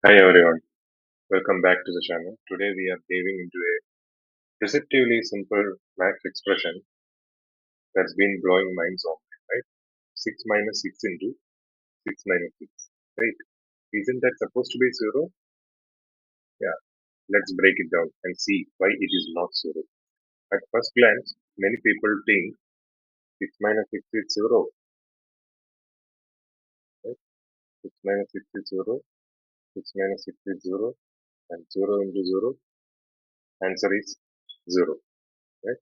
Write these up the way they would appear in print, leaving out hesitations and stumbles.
Hi everyone, welcome back to the channel. Today we are diving into a deceptively simple math expression that's been blowing minds off, right? 6 minus 6 into 6 minus 6, right? Isn't that supposed to be 0? Yeah, let's break it down and see why it is not 0. At first glance, many people think 6 minus 6 is 0, right? 6 minus 6 is 0, 6 minus 6 is 0, and 0 into 0, answer is 0, right?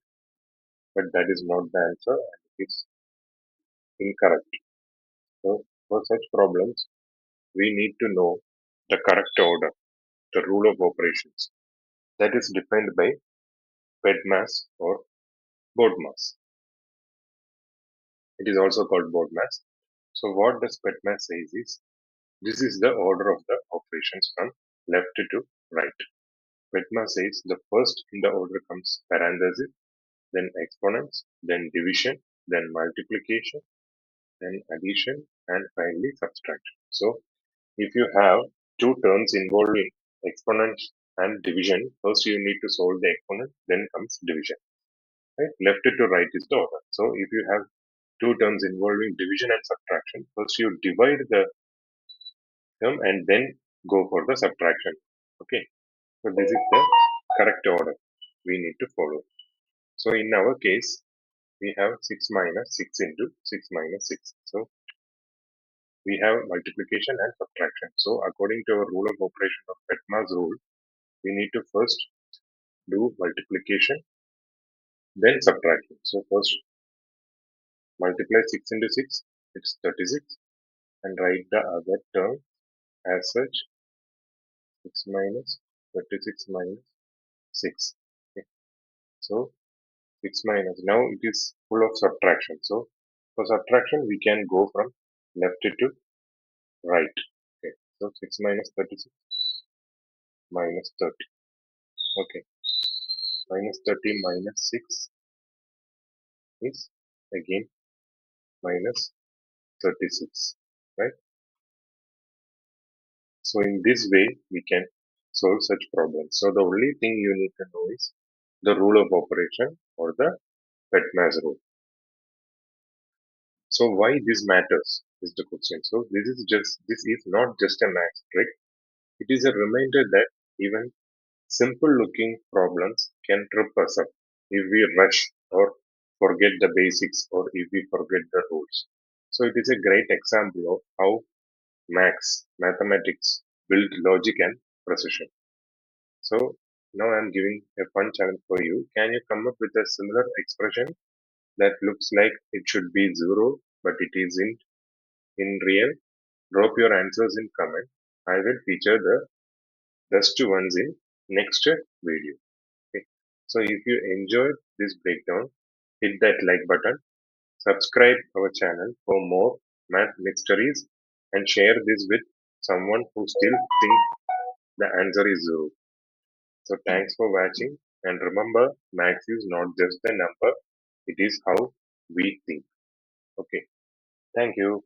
But that is not the answer and it is incorrect. So, for such problems, we need to know the correct order, the rule of operations. That is defined by PEMDAS or BODMAS. It is also called BODMAS. So, what does PEMDAS says is this is the order of the operations from left to right. PEMDAS says the first in the order comes parenthesis, then exponents, then division, then multiplication, then addition, and finally subtraction. So, if you have two terms involving exponent and division, first you need to solve the exponent, then comes division. Right? Left to right is the order. So if you have two terms involving division and subtraction, first you divide the term and then go for the subtraction. Okay. So this is the correct order we need to follow. So in our case, we have 6 minus 6 into 6 minus 6. So we have multiplication and subtraction. So according to our rule of operation of PEMDAS rule, we need to first do multiplication, then subtraction. So first multiply 6 into 6, it's 36, and write the other term as such 6 minus 36 minus 6. Okay. So 6 minus, now it is full of subtraction. So for subtraction, we can go from left to right. Okay. So 6 minus 36 minus 30. Okay. Minus 30 minus 6 is again minus 36. Right. So in this way, we can solve such problems. So the only thing you need to know is the rule of operation or the PEMDAS rule. So why this matters is the question. So this is not just a math trick. It is a reminder that even simple looking problems can trip us up if we rush or forget the basics or if we forget the rules. So it is a great example of how mathematics build logic and precision. So now I'm giving a fun challenge for you. Can you come up with a similar expression that looks like it should be zero, but it isn't in real? Drop your answers in comment. I will feature the best ones in next video. Okay. So if you enjoyed this breakdown, hit that like button, subscribe our channel for more math mysteries, and share this with someone who still thinks the answer is zero. So thanks for watching, and remember, max is not just a number, it is how we think. Okay, thank you.